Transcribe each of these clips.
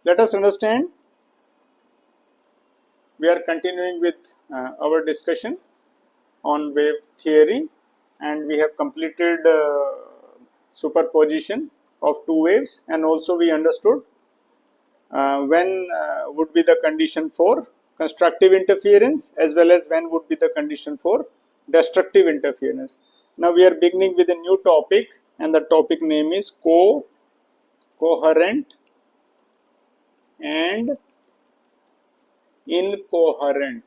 let us understand. We are continuing with our discussion on wave theory, and we have completed superposition of two waves, and also we understood when would be the condition for constructive interference as well as when would be the condition for destructive interference. Now we are beginning with a new topic, and the topic name is coherent and incoherent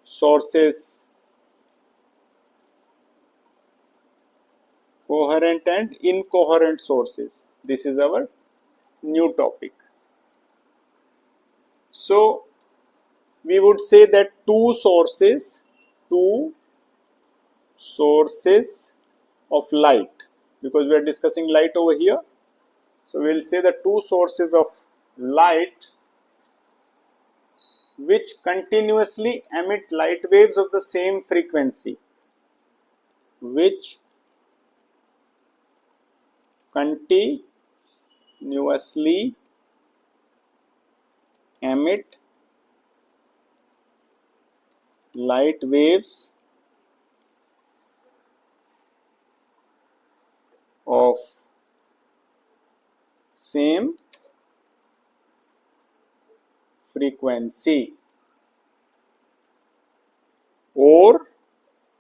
sources. Coherent and incoherent sources. This is our new topic. So we would say that two sources of light, because we are discussing light over here. So we will say the two sources of light which continuously emit light waves of the same frequency, which continuously emit light waves of same frequency, or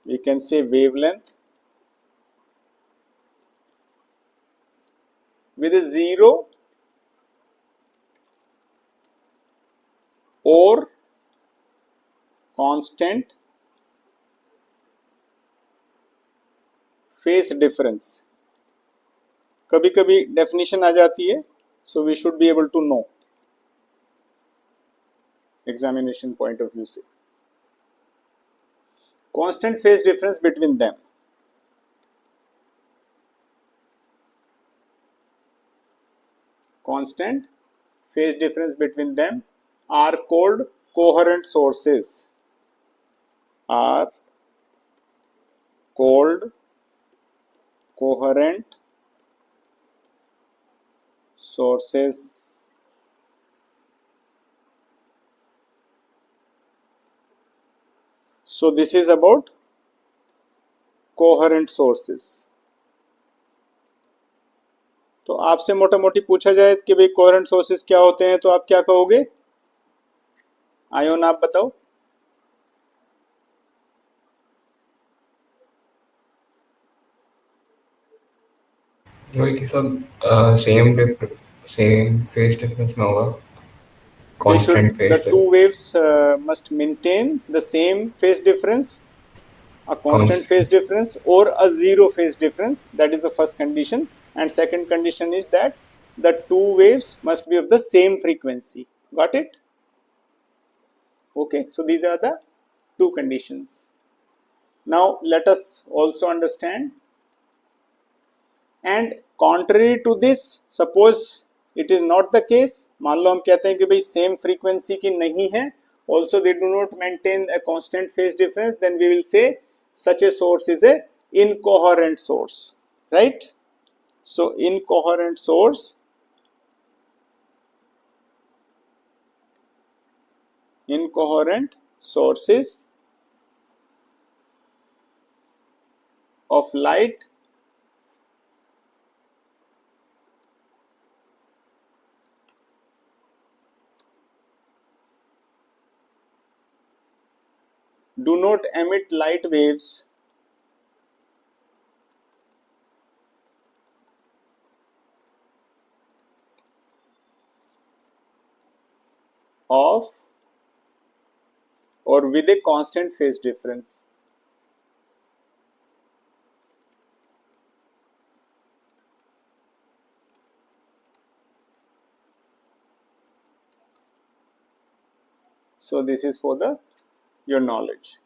we can say wavelength, with a zero or constant phase difference. कभी कभी definition आ जाती है, so we should be able to know examination point of view से. Constant phase difference between them. Constant phase difference between them are called coherent sources. Are called coherent sources. So this is about coherent sources. तो आपसे मोटा मोटी पूछा जाए कि भाई coherent sources क्या होते हैं, तो आप क्या कहोगे? आयोन आप बताओ. वही सब सेम फेज डिफरेंस में होगा. Constant phase the two difference. waves must maintain the same phase difference, a constant phase difference or a zero phase difference. That is the first condition, and second condition is that the two waves must be of the same frequency. Got it? Okay, so these are the two conditions. Now let us also understand, and contrary to this, suppose it is not the case, मान लो हम कहते हैं कि भाई same frequency की नहीं है, also they do not maintain a constant phase difference, then we will say such a source is a incoherent source, right? So incoherent sources of light do not emit light waves of or with a constant phase difference. So this is for your knowledge.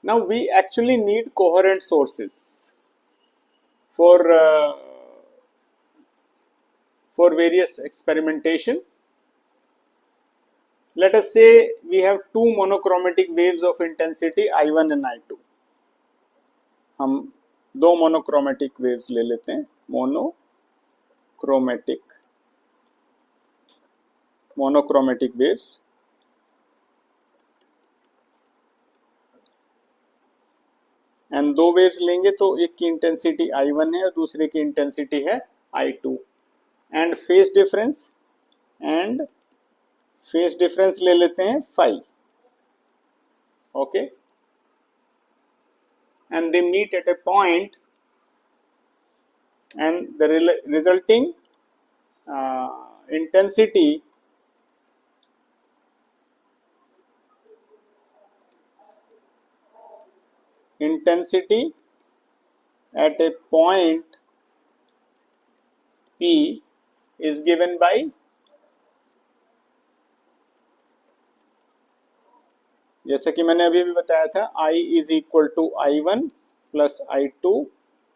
Now we actually need coherent sources for various experimentation. Let us say we have two monochromatic waves of intensity I1 and I2. हम दो monochromatic waves ले लेते हैं, monochromatic waves, and दो waves लेंगे तो एक की इंटेंसिटी I1 है और दूसरे की इंटेंसिटी है I2, एंड फेज डिफरेंस ले लेते हैं phi. Okay, and they meet at a point, and the resulting intensity at a point P is given by, जैसा कि मैंने अभी भी बताया था, I is equal to I1 plus I2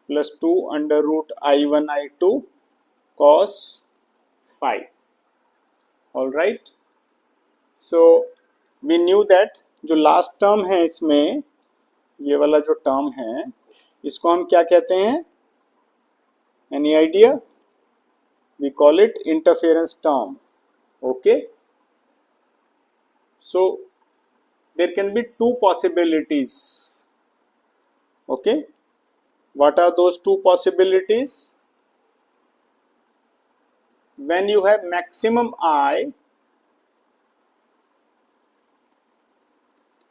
plus 2 under root I1 I2 cos phi. All right, so we knew that जो last term है इसमें, ये वाला जो टर्म है, इसको हम क्या कहते हैं? Any idea? We call it interference term. Okay, so there can be two possibilities. Okay, what are those two possibilities? When you have maximum I,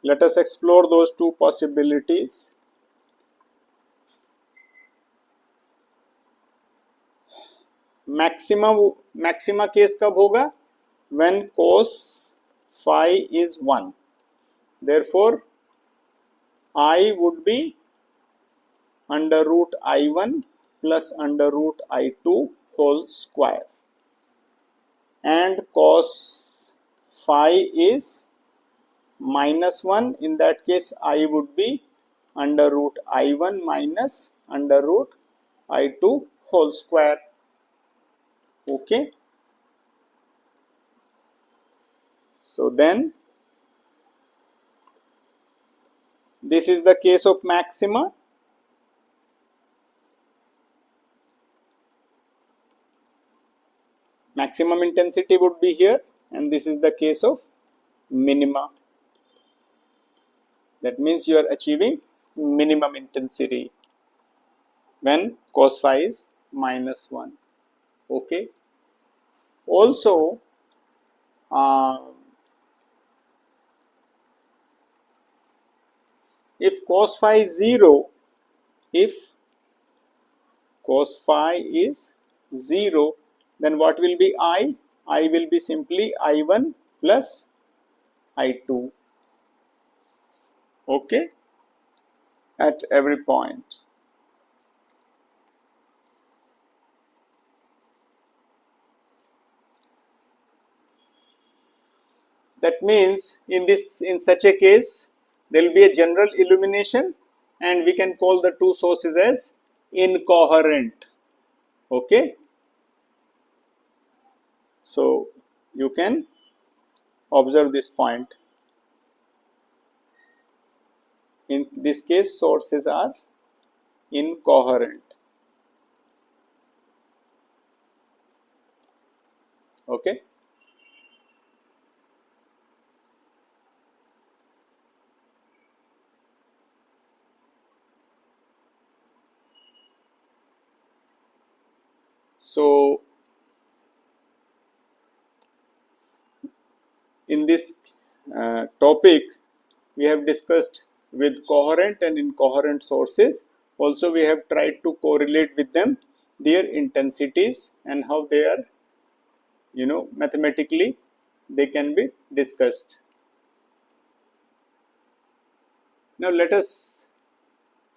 let us explore those two possibilities. Maxima case कब होगा? When cos phi is 1. Therefore, I would be under root I1 plus under root I2 whole square, and cos phi is -1. In that case, I would be under root I1 minus under root I2 whole square. Okay, so then this is the case of maxima. Maximum intensity would be here, and this is the case of minima. That means you are achieving minimum intensity when cos phi is -1. Okay, also if cos phi is 0, if cos phi is 0, then what will be I? I will be simply I1 plus I2. Okay, at every point. That means in such a case, there will be a general illumination, and we can call the two sources as incoherent. Okay, so you can observe this point. In this case, sources are incoherent. Okay, so in this topic, we have discussed with coherent and incoherent sources. Also, we have tried to correlate with them their intensities and how they are, mathematically they can be discussed. Now let us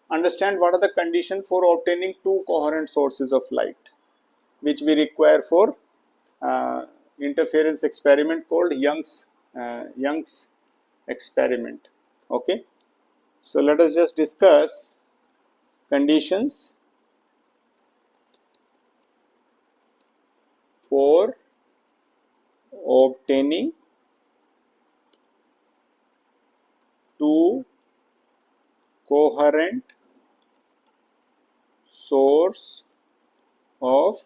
understand what are the conditions for obtaining two coherent sources of light, which we require for interference experiment called Young's experiment. Okay, so let us just discuss conditions for obtaining two coherent source of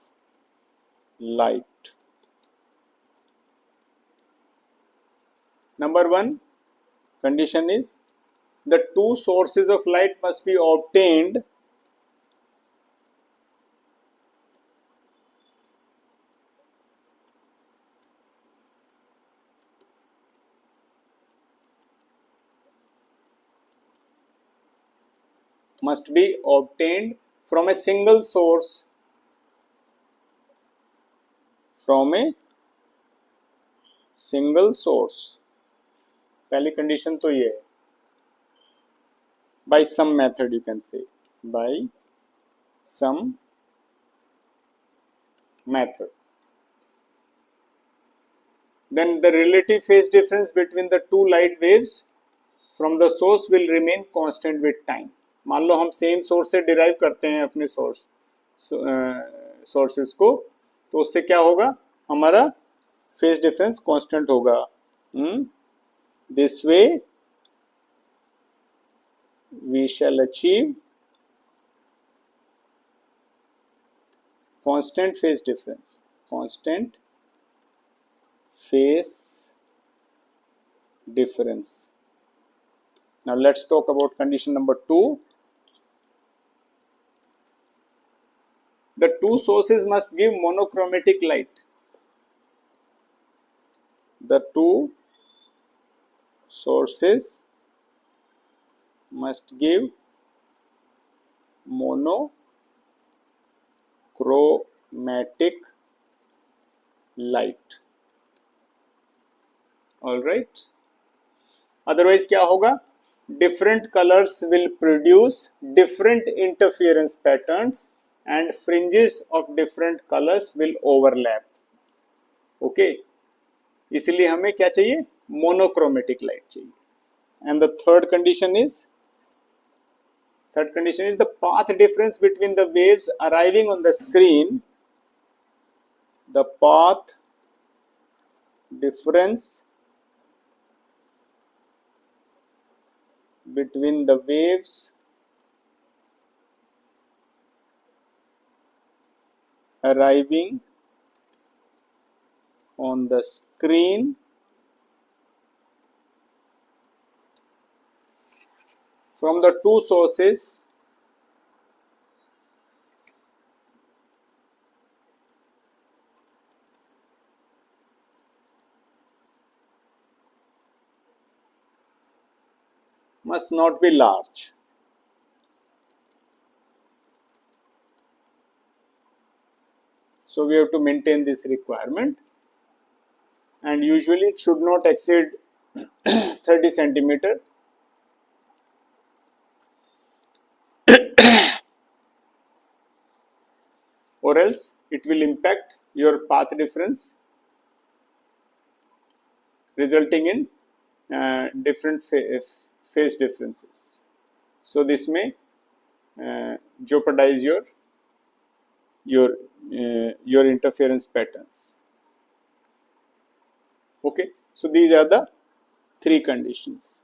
light. Number one condition is the two sources of light must be obtained from a single source, पहली condition तो ये है. By some method, you can say, by some method. Then the relative phase difference between the two light waves from the source will remain constant with time. मान लो हम same source से derive करते हैं अपने sources को, तो उससे क्या होगा, हमारा फेज डिफरेंस कांस्टेंट होगा. This way we shall achieve constant phase difference. Now let's talk about condition number 2. The two sources must give monochromatic light. The two sources must give monochromatic light. All right. Otherwise क्या होगा, different colors will produce different interference patterns and fringes of different colors will overlap. Okay, इसलिए हमें क्या चाहिए, monochromatic light चाहिए. And the third condition is the path difference between the waves arriving on the screen. The path difference between the waves arriving on the screen from the two sources must not be large. So we have to maintain this requirement, and usually it should not exceed 30 centimeter. Or else it will impact your path difference, resulting in different phase differences. So this may jeopardize your interference patterns. Okay, so these are the three conditions.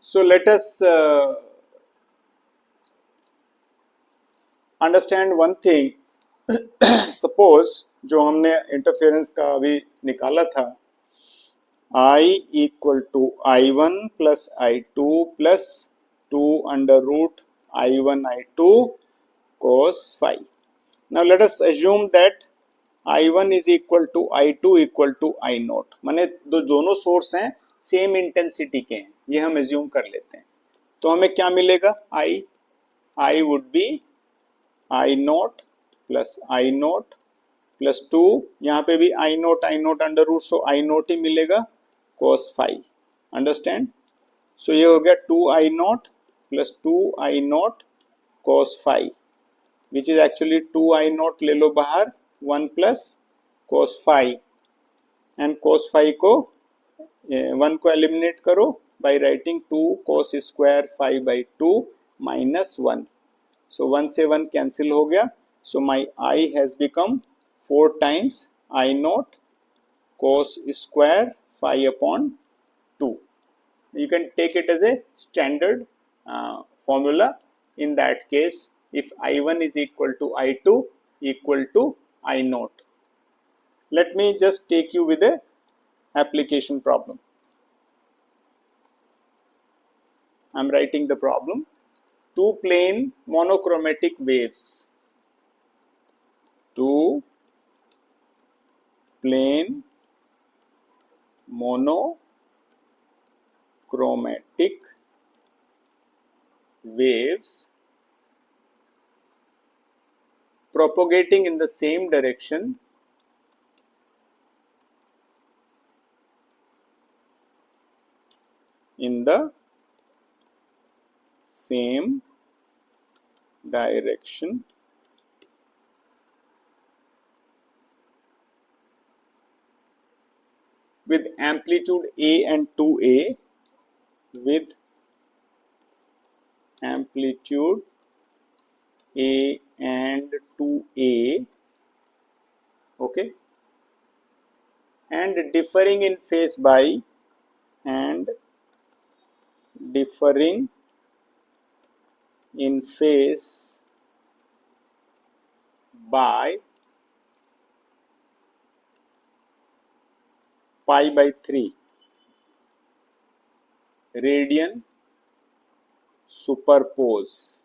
So let us understand one thing. Suppose जो हमने interference का अभी निकाला था, I equal to I1 plus I2 plus 2 under root I1 I2 cos phi. Now let us assume that I1 is equal to I2 equal to I0. माने दोनों source हैं same intensity के हैं, ये हम एज्यूम कर लेते हैं. तो हमें क्या मिलेगा, I would be I0 plus I0 plus 2, यहाँ पे भी I0 अंडर रूट, सो I0 ही मिलेगा cos phi. अंडरस्टैंड. सो ये हो गया 2I0 plus 2I0 cos phi, which is actually 2I0 ले लो बाहर, 1 plus cos phi, and cos phi को 1 को एलिमिनेट करो by writing 2 cos square phi by 2 minus 1. So 1 से 1 कैंसिल हो गया. So my I has become 4 times I naught cos square phi upon 2. You can take it as a standard formula. In that case, if I1 is equal to I2 equal to I naught. Let me just take you with a application problem. I am writing the problem. Two plane monochromatic waves. Two plane monochromatic waves propagating in the same direction in the same direction with amplitude A and 2A, with amplitude A and 2A, okay, and differing in phase by and differing in phase by pi by 3 radian superpose.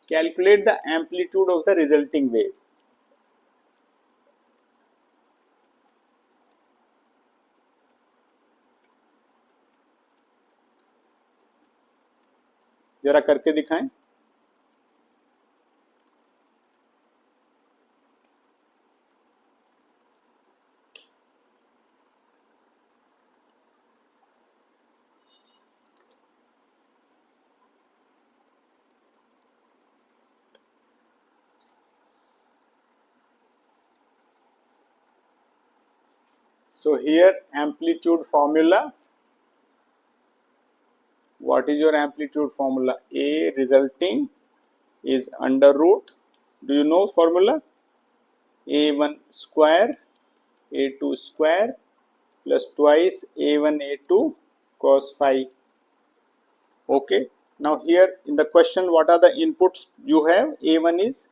Calculate the amplitude of the resulting wave. जरा करके दिखाएं. So here amplitude formula. What is your amplitude formula? A resulting is under root. Do you know formula? A1 square A2 square plus twice A1 A2 cos phi. Okay. Now here in the question, what are the inputs you have? A1 is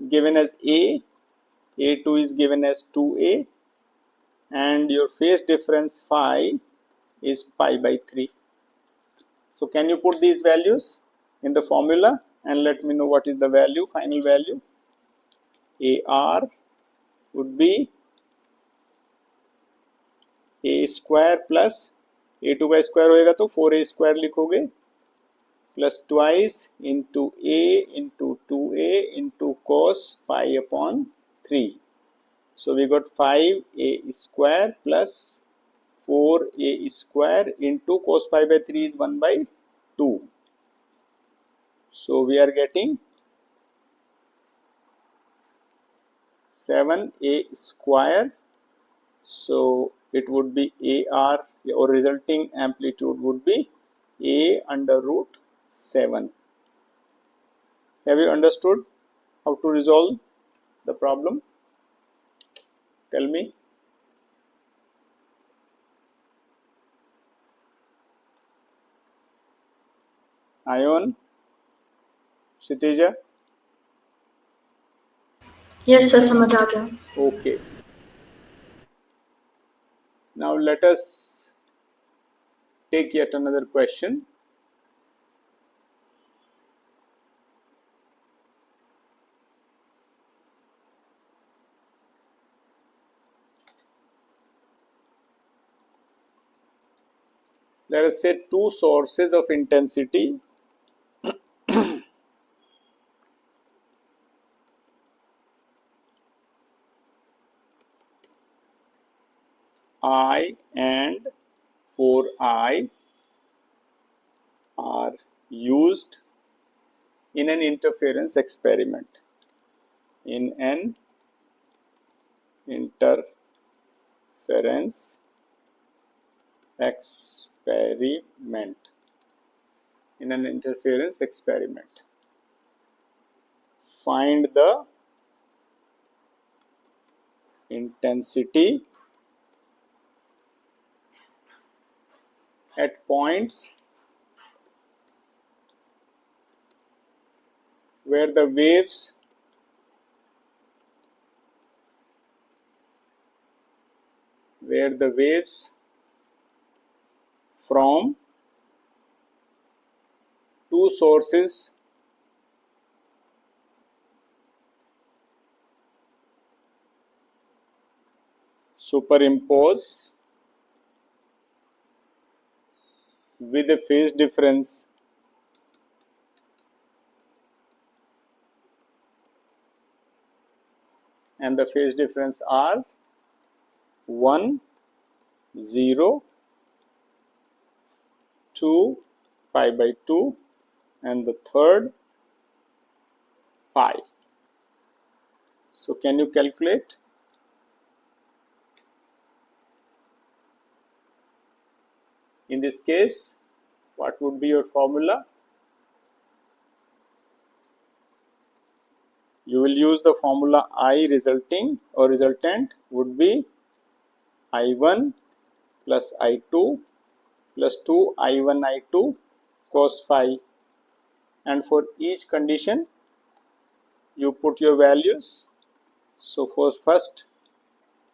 given as A, A2 is given as 2A, and your phase difference phi is pi by 3. So can you put these values in the formula and let me know what is the value, final value? AR would be A square plus A2 का square होएगा तो 4A square लिखोगे plus twice into A into 2A into cos pi upon 3. So we got 5A square plus 4A square into cos pi by 3 is 1 by 2. So we are getting 7A square. So it would be AR, or resulting amplitude would be A under root 7. Have you understood how to resolve the problem? Tell me. Ayon, Kshitija? Yes, sir, समझ आ गया. Okay. Now let us take yet another question. Let us say two sources of intensity I and 4I are used in an interference experiment. In an interference experiment. In an interference experiment. Find the intensity at points where the waves from two sources superimpose with a phase difference and the phase difference are 1, 0, 2, pi by 2 and the third pi. So can you calculate? In this case, what would be your formula? You will use the formula I resulting or resultant would be I1 plus I2 plus 2 I1 I2 cos phi, and for each condition you put your values. So for first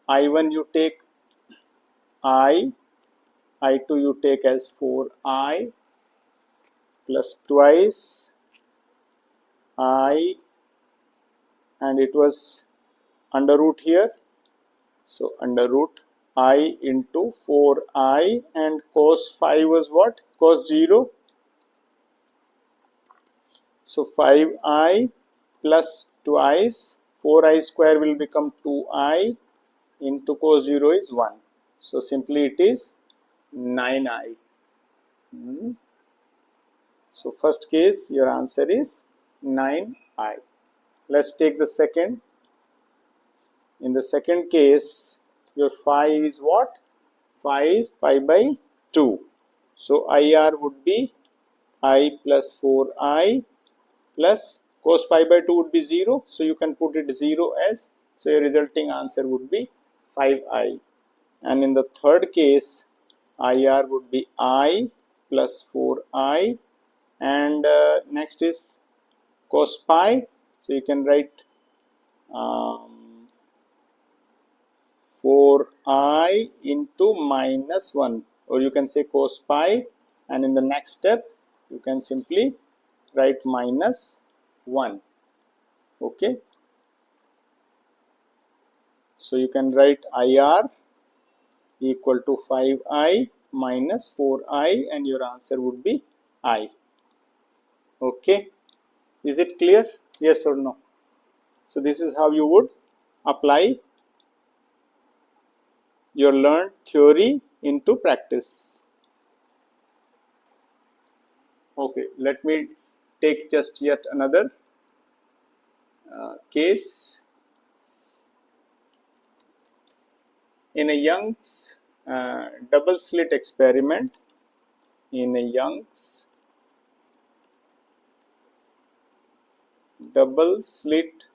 I1 you take I, I2 you take as 4I plus twice I, and it was under root here, so under root I into 4I, and cos phi was what? Cos 0. So 5I plus twice 4I square will become 2I into cos 0 is 1. So simply it is 9I. So first case your answer is 9I. Let's take the second. In the second case your phi is what? Phi is pi by 2. So IR would be I plus 4I plus cos pi by 2 would be 0. So you can put it 0 as, so your resulting answer would be 5I. And in the third case IR would be I plus 4I, and next is cos pi. So you can write 4I into minus 1, or you can say cos pi, and in the next step you can simply write minus 1. Okay, so you can write IR equal to 5I minus 4I, and your answer would be I. Okay, is it clear? Yes or no? So this is how you would apply your learned theory into practice. Okay, let me take just yet another case. In a Young's double slit experiment, in a Young's double slit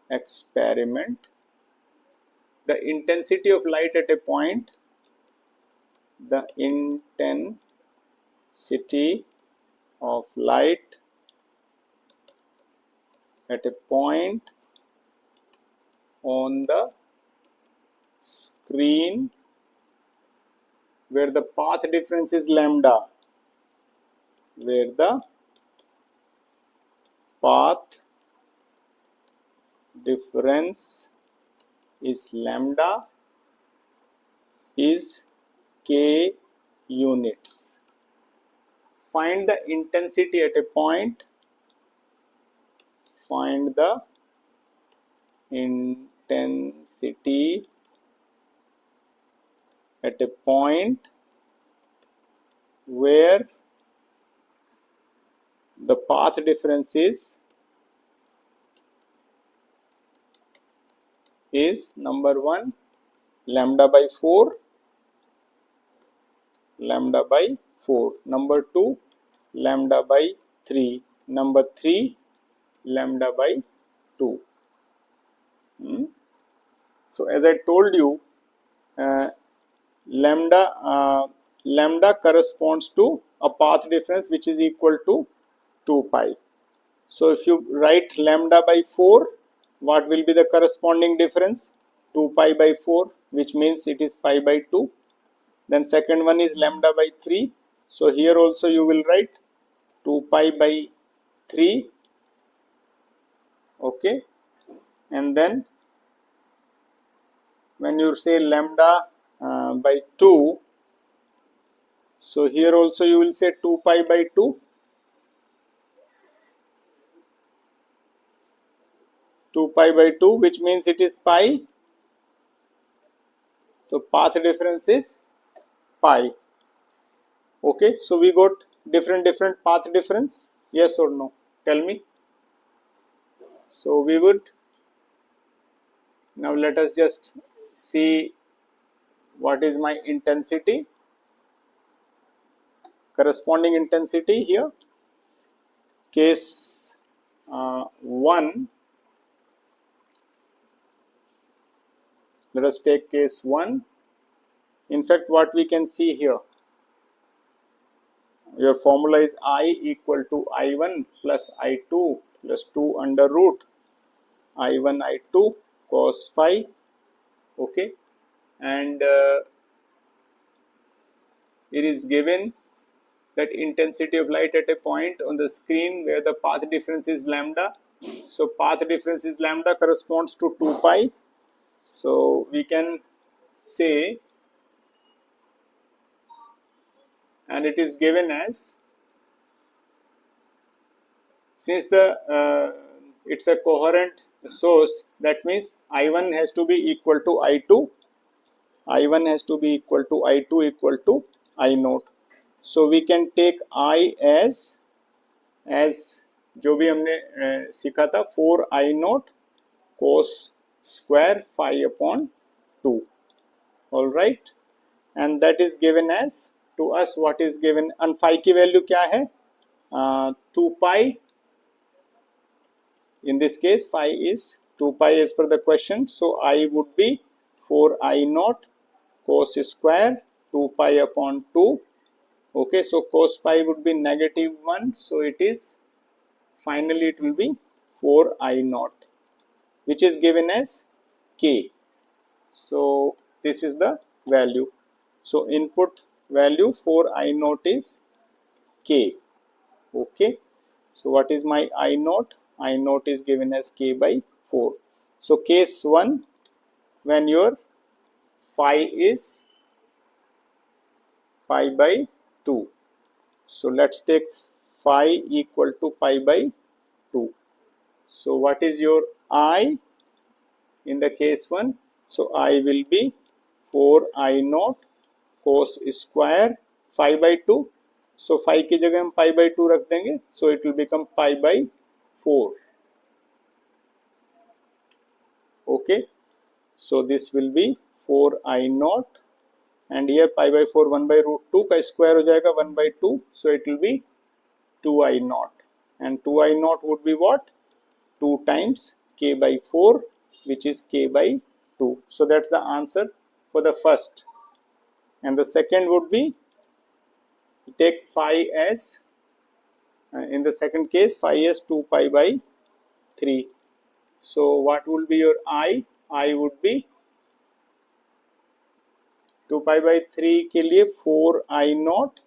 experiment, the intensity of light at a point, the intensity of light at a point on the screen where the path difference is lambda, where the path difference is lambda, is k units. Find the intensity at a point. Find the intensity at a point where the path difference is number 1 lambda by 4, lambda by 4, number 2 lambda by 3, number 3 lambda by 2. So as I told you, lambda corresponds to a path difference which is equal to 2 pi. So if you write lambda by 4, what will be the corresponding difference? 2 pi by 4, which means it is pi by 2. Then second one is lambda by 3. So here also you will write 2 pi by 3. Okay. And then when you say lambda by 2, so here also you will say 2 pi by 2. 2 pi by 2, which means it is pi. So path difference is pi. Okay, so we got different path difference. Yes or no? Tell me. So we would now let us just see what is my intensity, corresponding intensity here. Case 1. Let us take case 1. In fact, what we can see here, your formula is I equal to I1 plus I2 plus 2 under root I1 I2 cos phi. Okay, and it is given that intensity of light at a point on the screen where the path difference is lambda. So path difference is lambda corresponds to 2 pi. So we can say, and it is given as, since the it's a coherent source, that means I1 has to be equal to I2. I1 has to be equal to I2 equal to I naught. So we can take I as जो भी हमने सीखा था 4 I naught cos square phi upon 2. All right, and that is given as, to us what is given, and phi की value क्या है? 2 pi. In this case, phi is 2 pi as per the question. So I would be 4 I naught cos square 2 pi upon 2. Okay, so cos pi would be -1. So it is, finally it will be 4 I naught, which is given as k. So this is the value. So input value 4 I naught is k. Okay, so what is my I naught? I naught is given as k by 4. So case 1, when your phi is pi by 2. So let's take phi equal to pi by 2. So what is your I in the case 1? So I will be 4 I naught cos square phi by 2. So phi की जगह हम pi by 2 रख देंगे. So it will become pi by 4. Okay, so this will be 4 I naught, and here pi by 4 1 by root 2 का square हो जाएगा 1 by 2. So it will be 2 I naught, and 2 I naught would be what? 2 times k by 4, which is k by 2. So that's the answer for the first. And the second would be, take phi as, in the second case, phi as 2 pi by 3. So what will be your I? I would be 2 pi by 3 के लिए 4 I naught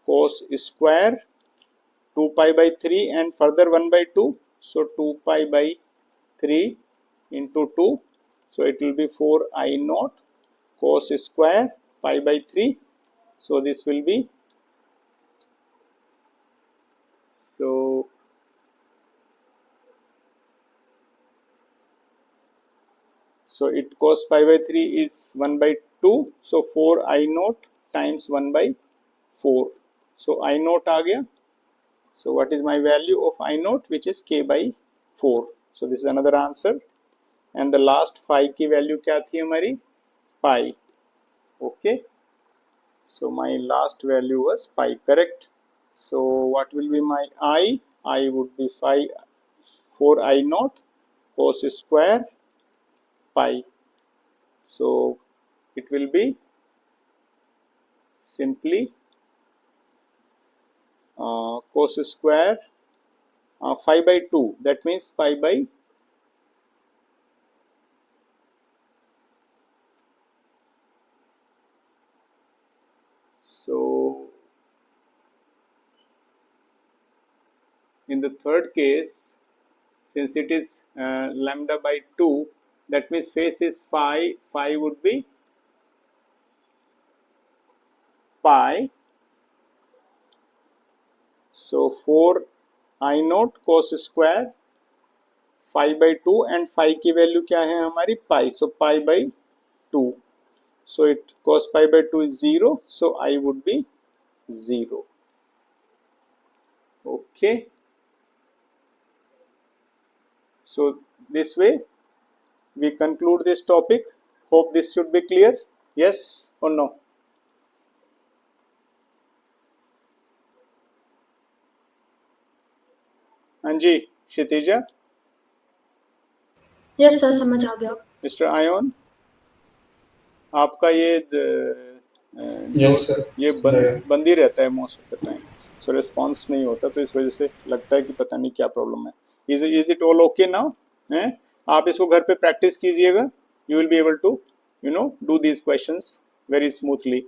cos square 2 pi by 3 and further 1 by 2. So 2 pi by 3 into 2. So it will be 4 I naught cos square pi by 3. So this will be, so it cos pi by 3 is 1 by 2. So 4 I naught times 1 by 4. So I naught आ गया. So what is my value of I naught, which is k by 4. So this is another answer. And the last phi की value क्या थी हमारी? Pi. Okay. So my last value was pi, correct? So what will be my I? I would be 4 I naught cos square pi. so it will be simply cos square 5 by 2, that means pi by so in the third case, since it is lambda by 2, that means face is phi would be pi, so 4 I naught cos square 5 by 2 and phi की value क्या है हमारी pi, so pi by 2, so it cos pi by 2 is 0, so I would be 0. Okay, so this way we conclude this topic. Hope this should be clear. Yes or no? हाँ जी Kshitija. Yes sir समझ आ गया. Mister ion, आपका ये Yes, sir. ये बंद ही रहता है most of the time, so response नहीं होता, तो इस वजह से लगता है कि पता नहीं क्या प्रॉब्लम है. Is it all okay now? आप इसको घर पे प्रैक्टिस कीजिएगा, you will be able to do these questions very smoothly.